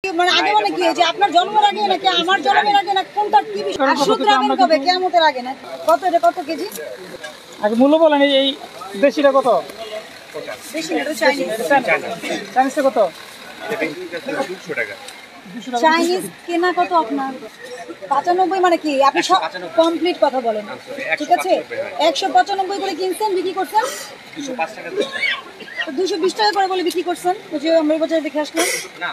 মানে আগে মানে কি যে আপনার জন্মের আগে নাকি আমার জন্মের আগে না কোনটা কি বিষয় শুধরাবেন কবে কিয়ামতের আগে না কত এটা কত কেজি আগে মূল্য বলেন এই দেশিটা কত বেশি না চাইনিজ চাইনিজটা কত এটা 200 টাকা চাইনিজ কেনা কত আপনার 95 মানে কি আপনি কমপ্লিট কথা বলেন ঠিক আছে 195 করে কিনছেন বিক্রি করছেন 205 টাকা 220 টাকা করে বলে বিক্রি করছেন ওই যে আমরা বাজারে দেখে আসলাম না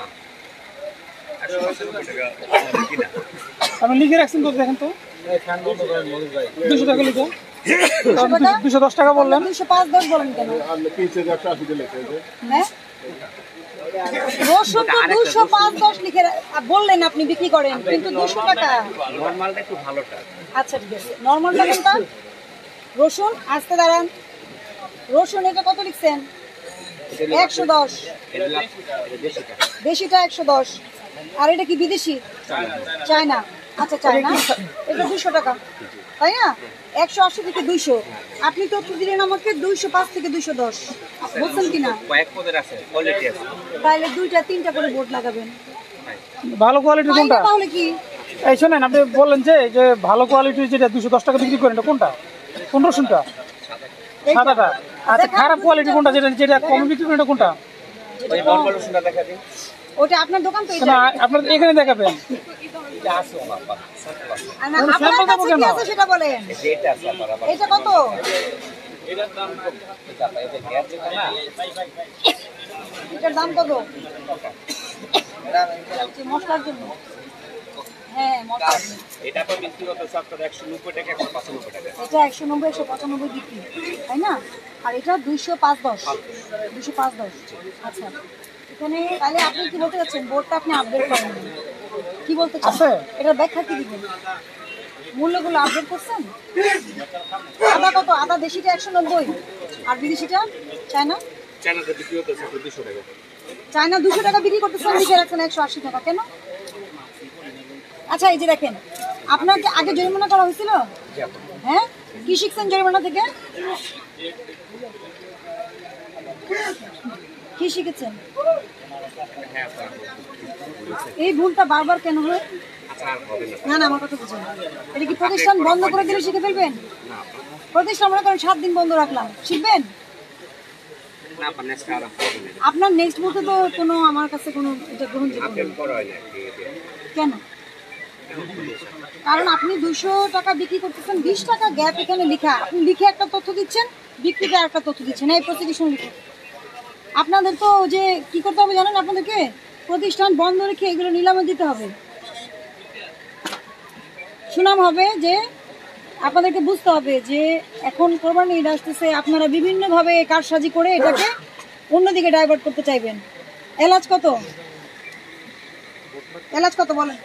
195 টাকা কিনা আপনি লিখে রাখছেন তো দেখেন তো 200 টাকা লিখে 210 টাকা বললেন 205 বলেন কেন হ্যাঁ রসুন তো 205 লিখে বললেন আপনি বিক্রি করেন কিন্তু 200 টাকা নরমালটা একটু ভালোটা আচ্ছা ঠিক আছে নরমালটা কোনটা রসুন আস্তে দাঁড়ান রসুন এটা কত লিখছেন 110 এটা দেশিটা 110 আর এটা কি বিদেশি চায়না আচ্ছা চায়না এটা 200 টাকা তাই না 180 থেকে 200 আপনি তো দিলেন আমাকে 205 থেকে 210 বুঝছেন কিনা কয়েক পদের আছে কোয়ালিটি আছে তাহলে দুইটা তিনটা করে বোর্ড লাগাবেন ভালো কোয়ালিটির কোনটা তাহলে কি এই শুনেন আপনি বললেন যে ভালো কোয়ালিটির যেটা 210 টাকা বিক্রি করেন এটা কোনটা কোন রসুনটা সাদাটা আচ্ছা খারাপ কোয়ালিটি কোনটা যেটা কম বিক্রি করেন এটা কোনটা ওই নরমাল রসুনটা দেখা দিন ওটা আপনার দোকান তো না আপনার এখানে দেখাবেন এটা আছে বাবা আপনার কাছে কি আছে সেটা বলেন এটা আছে বাবা এটা কত এটার দাম এটা গ্যাস যেটা না এটার দাম কত মশলার জন্য হ্যাঁ মশলা এটা তো বিক্রি করতেছে আপনার 190 টাকা 195 টাকা এটা 190 195 বিক্রি তাই না আর এটা 205 আচ্ছা এখানে তাহলে আপনি কি বলতে চাচ্ছেন বোর্ডটা আপনি আপডেট করেন কি বলতে চাচ্ছেন এটা ব্যাখ্যা কি দিবেন মূল্যগুলো আপডেট করছেন আদা কত আদা দেশিটা 190 আর বিদেশিটা চায়নাতে বিক্রি করতেছে 200 টাকা চায়না 200 টাকা বিক্রি করতেছেন লিখে রাখছেন 180 টাকা কেন আচ্ছা এই যে দেখেন আপনাকে আগে জরিমানা করা হয়েছিল হ্যাঁ কি শিখছেন জরিমানা থেকে কি শিখেছেন এই ভুলটা বারবার কেন হয় না না আমার কথা বুঝুন এটা কি প্রতিষ্ঠান বন্ধ করে দিলে শিখে ফেলবেন প্রতিষ্ঠান মনে করেন 7 দিন বন্ধ রাখলাম শিখবেন আপনার নেক্সট বলতে তো কোনো আমার কাছে কোনো এটা গ্রহণযোগ্য কেন কারণ আপনি 200 টাকা বিক্রি করতেছেন 20 টাকা গ্যাপ এখানে লেখা আপনি লিখে একটা তথ্য দিচ্ছেন বিক্রিতে একটা তথ্য দিচ্ছেন এই প্রসিকিউশন লিখে আপনাদের তো যে কি করতে হবে জানেন আপনাদেরকে প্রতিষ্ঠান বন্ধ রেখে এগুলো নিলামে দিতে হবে সুনাম হবে যে আপনাদেরকে বুঝতে হবে যে এখন কোরবানি ঈদ আসতেছে আপনারা বিভিন্নভাবে কারসাজি করে এটাকে অন্যদিকে ডাইভার্ট করতে চাইবেন এলাচ কত বলেন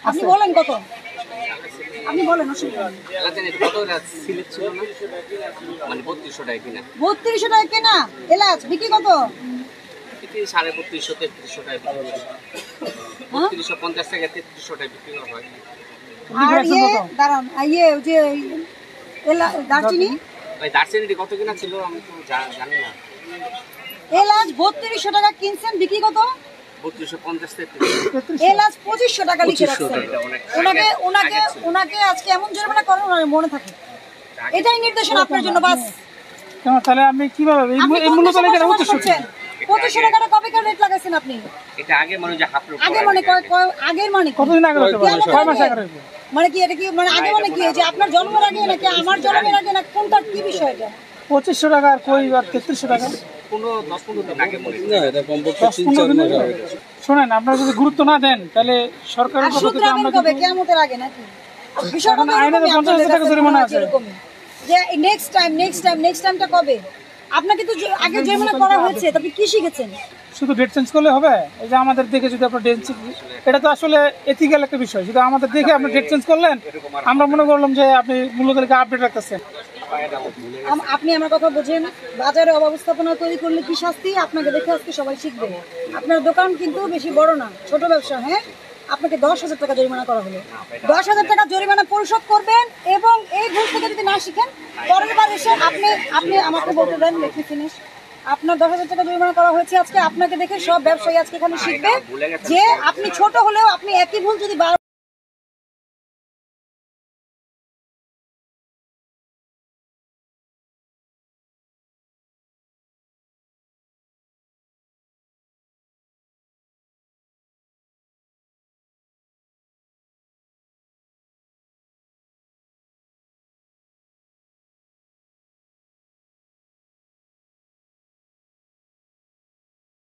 আপনি বলেন কত আপনি বলেন অসুবিধা নেই 3200 টাকা কেনা এলাচ বিক্রি কত 3250 3300 টাকা 3250 থেকে 3300 টাকা বিক্রি হয় আর দাঁড়ান ওই যে দারচিনি ভাই দারচিনি কত কিনা ছিল আমি তো জানি না এলাচ 3200 টাকা কিনছেন বিক্রি কত 3250 থেকে এলাচ 2500 টাকা লিখে রাখছেন ওনাকে আজকে এমন জরিমানা করেন ওনার মনে থাকে এটাই নির্দেশনা আপনার জন্য বাস কেন তাহলে আমি কিভাবে এই মূল্য তাহলে কেন 2500 টাকাটা কবেকার রেট লাগাইছেন আপনি এটা আগে মানে যে হাফ আগে মানে আগের মানে কতদিন আগে হতে পারে 6 মাস আগে মানে কি এটা কি মানে আগে মানে কি যে আপনার জন্মের আগে নাকি আমার জন্মের আগে না কোনটা কি বিষয় এটা 2500 টাকা আর কই আর 3300 টাকা 10-15 দিন আগে বলি না এটা কমপক্ষে 3-4 মাস আগে শুনেন আপনারা যদি গুরুত্ব না দেন তাহলে সরকারের পক্ষ থেকে আমরা কবে কিয়ামতের আগে নাকি বিষয়টা আইনে 50,000 টাকা জরিমানা আছে যে নেক্সট টাইমটা কবে আপনাকে তো আগে জরিমানা করা হয়েছে তবে কি শিখেছেন শুধু ডেট চেঞ্জ করলে হবে এই যে আমাদের দেখে যদি আপনার ডেট এটা তো আসলে এথিক্যাল একটা বিষয় যদি আমাদের দেখে আপনি ডেট চেঞ্জ করলেন আমরা মনে করলাম যে আপনি মূল্যতালিকা আপডেট রাখতেছেন আপনি আমার কথা বোঝেন বাজারে অব্যবস্থাপনা তৈরি করলে কি শাস্তি আপনাকে দেখে আজকে সবাই শিখবে আপনার দোকান কিন্তু বেশি বড় না ছোট ব্যবসা হ্যাঁ আপনাকে 10,000 টাকা জরিমানা করা হলো 10,000 টাকা জরিমানা পরিশোধ করবেন এবং এই ভুল থেকে যদি না শিখেন পরের বার এসে আপনি আমাকে বলতে দেন লেখি ফিনিশ আপনার 10,000 টাকা জরিমানা করা হয়েছে আজকে। আপনাকে দেখে সব ব্যবসায়ী আজকে এখানে শিখবে যে আপনি ছোট হলেও আপনি একই ভুল যদি